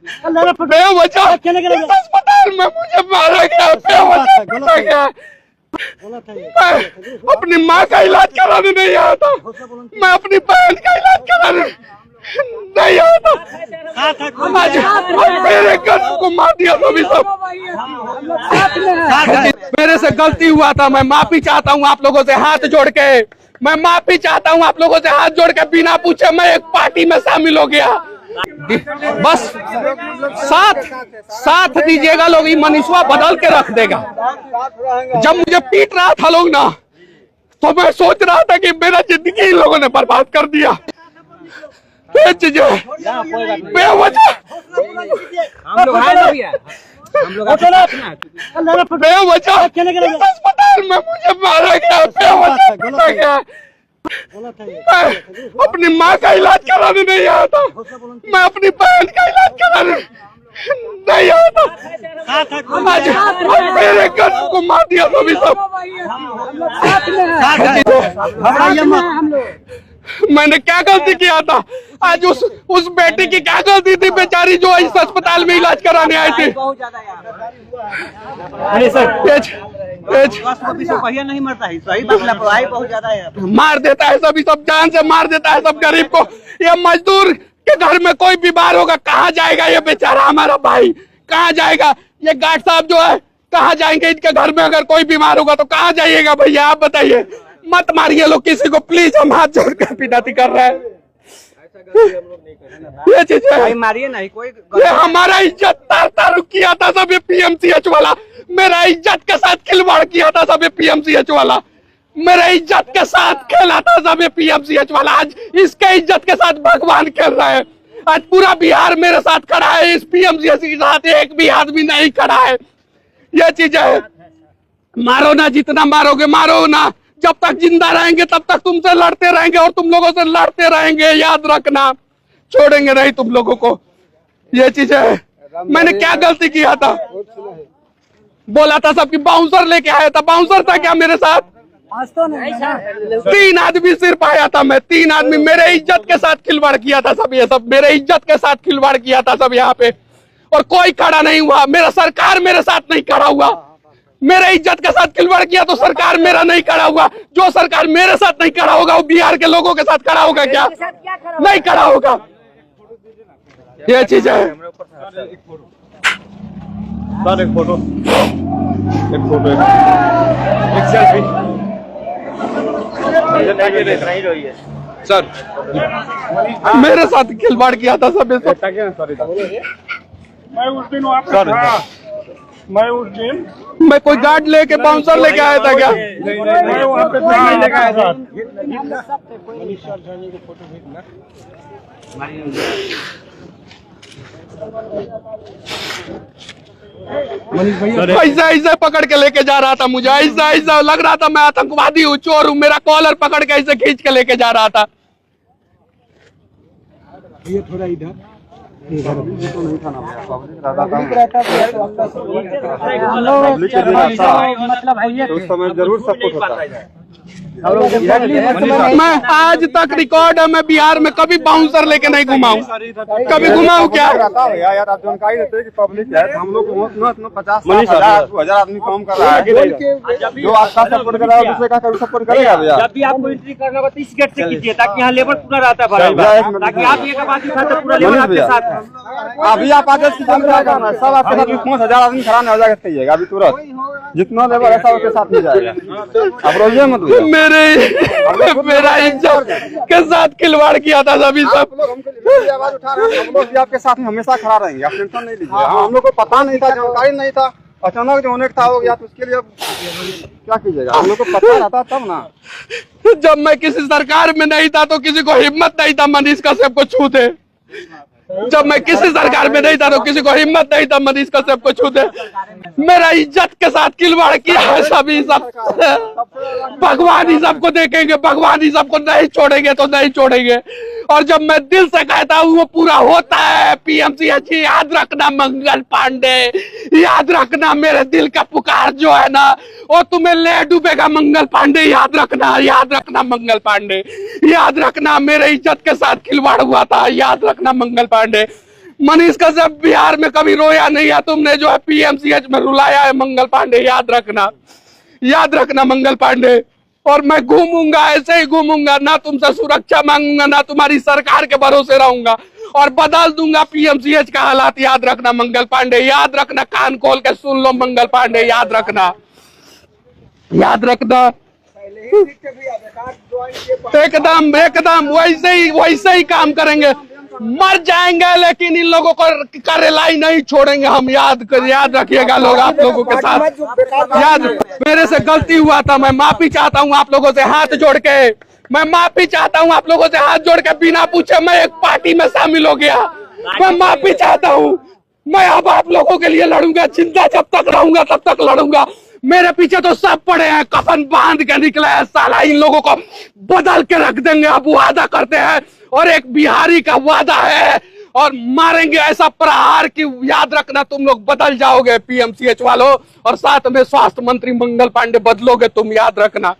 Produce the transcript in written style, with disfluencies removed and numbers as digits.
बेवजह अस्पताल में मुझे मारा गया, बेवजह मैं अपनी माँ का इलाज कराने नहीं आया था, मैं अपनी बहन का इलाज कराने नहीं आया था। आज मेरे घर को मार दिया सभी सब। मेरे से गलती हुआ था, मैं माफी चाहता हूँ आप लोगों से हाथ जोड़ के, मैं माफी चाहता हूँ आप लोगों से हाथ जोड़ के। बिना पूछे मैं एक पार्टी में शामिल हो गया। बस साथ दीजिएगा लोग, ये मनीषवा बदल के रख देगा। जब मुझे पीट रहा था लोग ना, तो मैं सोच रहा था कि मेरा जिंदगी इन लोगों ने बर्बाद कर दिया। बेवजह अस्पताल में मुझे मारा गया, बेवजह मैं अपनी माँ का इलाज कराने नहीं आया था, मैं अपनी बहन का इलाज कराने नहीं आया था। आज मेरे घर को मार दिया सभी सब। मैंने क्या गलती किया था? आज उस बेटी की क्या गलती थी बेचारी, जो इस अस्पताल में इलाज कराने आई थी। नहीं मरता है, सही बात, लापरवाही बहुत ज्यादा है। मार देता है सभी, सब जान से मार देता है सब गरीब को। ये मजदूर के घर में कोई बीमार होगा, कहाँ जाएगा ये बेचारा हमारा भाई, कहाँ जाएगा? ये गार्ड साहब जो है कहाँ जाएंगे? इनके घर में अगर कोई बीमार होगा तो कहाँ जाइएगा भैया, आप बताइए। मत मारिए लोग किसी को प्लीज, हम हाथ जोड़ कर विनती कर रहे हैं। ये चीज मारिए नहीं कोई, ये हमारा इज्जत तार किया था सब ये पीएमसीएच वाला, मेरा इज्जत के साथ खिलवाड़ किया था सब ये पीएमसीएच वाला, मेरा इज्जत के साथ खेला था सब ये पीएमसीएच वाला। आज इसके इज्जत के साथ भगवान खेल रहे हैं। आज पूरा बिहार मेरे साथ खड़ा है, इस पीएमसीएच के साथ एक भी आदमी नहीं खड़ा है। ये चीज है, मारो ना, जितना मारोगे मारो ना, जब तक जिंदा रहेंगे तब तक तुमसे लड़ते रहेंगे और तुम लोगों से लड़ते रहेंगे, याद रखना, छोड़ेंगे नहीं तुम लोगों को। ये चीज है। मैंने क्या गलती किया था? बोला था सबकी बाउंसर लेके आया था, बाउंसर था क्या मेरे साथ? 3 आदमी सिर्फ आया था मैं, 3 आदमी, मेरे इज्जत के साथ खिलवाड़ किया था सब, ये सब मेरे इज्जत के साथ खिलवाड़ किया था सब यहाँ पे, और कोई खड़ा नहीं हुआ। मेरा सरकार मेरे साथ नहीं खड़ा हुआ, मेरे इज्जत के साथ खिलवाड़ किया तो सरकार मेरा नहीं खड़ा हुआ। जो सरकार मेरे साथ नहीं खड़ा होगा वो बिहार के लोगों के साथ खड़ा होगा क्या? नहीं खड़ा होगा। ये चीज है। एक फोटो, एक सेल्फी सर, मेरे साथ खिलवाड़ किया था सब। मैं उस दिन मैं कोई गार्ड लेके बाउंसर लेके आया था क्या? मैं वहाँ पे लेके आया था। ऐसा पकड़ के लेके जा रहा था मुझे, ऐसा लग रहा था मैं आतंकवादी हूँ, चोर हूँ। मेरा कॉलर पकड़ के ऐसे खींच के लेके जा रहा था। ये थोड़ा इधर मतलब है, उस समय जरूर सब कुछ होता है। मैं आज तक रिकॉर्ड है, मैं बिहार में कभी बाउंसर लेके नहीं घुमाऊं, कभी घुमाऊं क्या? यार आप जानकारी देते हैं कि पब्लिक है, हम लोग 50,000 आदमी काम कर रहा है, जो आपका सपोर्ट कर रहा है दूसरे का कभी सपोर्ट करेगा भैया? जब भी आपको एंट्री करना होगा तो इस गेट से कीजिए, ताकि यहाँ लेबर पूरा रहता है, ताकि आप ये पूरा लेबर आपके साथ। अभी आप आगे सब आपके साथ 5,000 आदमी खड़ा नहीं हो जाएगा, कहिएगा अभी तुरंत जितना लेबर है सब आपके साथ नहीं जाएगा। अब रोइए मत, मेरा इज्जत के साथ खिलवाड़ किया था सभी सब। आवाज उठा रहे हैं, हम लोग भी आपके साथ हमेशा खड़ा रहेंगे, आप टेंशन नहीं लीजिए। हम लोग को पता नहीं था, जानकारी नहीं था, अचानक जो होने था हो गया, तो उसके लिए क्या कीजिएगा? हम लोग को पता रहता तब ना। जब मैं किसी सरकार में नहीं था तो किसी को हिम्मत नहीं था मनीष कश्यप को छू दे। जब मैं किसी सरकार में नहीं था तो किसी को हिम्मत नहीं था मनीष कश्यप को छू दे। मेरा इज्जत के साथ खिलवाड़ किया है सभी सब। भगवान ही सबको देखेंगे, भगवान ही सबको नहीं छोड़ेंगे तो नहीं छोड़ेंगे। और जब मैं दिल से कहता हूँ वो पूरा होता है। पीएमसीएच याद रखना मंगल पांडे, याद रखना मेरे दिल का पुकार जो है ना वो तुम्हें ले डूबेगा। मंगल पांडे याद रखना, याद रखना मंगल पांडे, याद रखना मेरे इज्जत के साथ खिलवाड़ हुआ था, याद रखना मंगल पांडे। मनीष कश्यप बिहार में कभी रोया नहीं है, तुमने जो है पीएमसीएच में रुलाया है मंगल पांडे, याद रखना मंगल पांडे। और मैं घूमूंगा, ऐसे ही घूमूंगा, ना तुमसे सुरक्षा मांगूंगा, ना तुम्हारी सरकार के भरोसे रहूंगा, और बदल दूंगा पीएमसीएच का हालात। याद रखना मंगल पांडे, याद रखना, कान खोल के सुन लो मंगल पांडे, याद रखना। एकदम वैसे ही काम करेंगे, मर जाएंगे लेकिन इन लोगों को करेलाई नहीं छोड़ेंगे हम। याद रखिएगा लोग, आप लोगों के साथ याद, मेरे से गलती हुआ था, मैं माफी चाहता हूँ आप लोगों से हाथ जोड़ के, मैं माफी चाहता हूँ आप लोगों से हाथ जोड़ के, बिना पूछे मैं एक पार्टी में शामिल हो गया, मैं माफी चाहता हूँ। मैं अब आप लोगों के लिए लड़ूंगा, जिंदा जब तक रहूंगा तब तक लड़ूंगा। मेरे पीछे तो सब पड़े हैं, कफन बांध के निकले हैं, साला इन लोगों को बदल के रख देंगे। अब वादा करते हैं और एक बिहारी का वादा है, और मारेंगे ऐसा प्रहार कि याद रखना तुम लोग बदल जाओगे पीएमसीएच वालों, और साथ में स्वास्थ्य मंत्री मंगल पांडे बदलोगे तुम, याद रखना।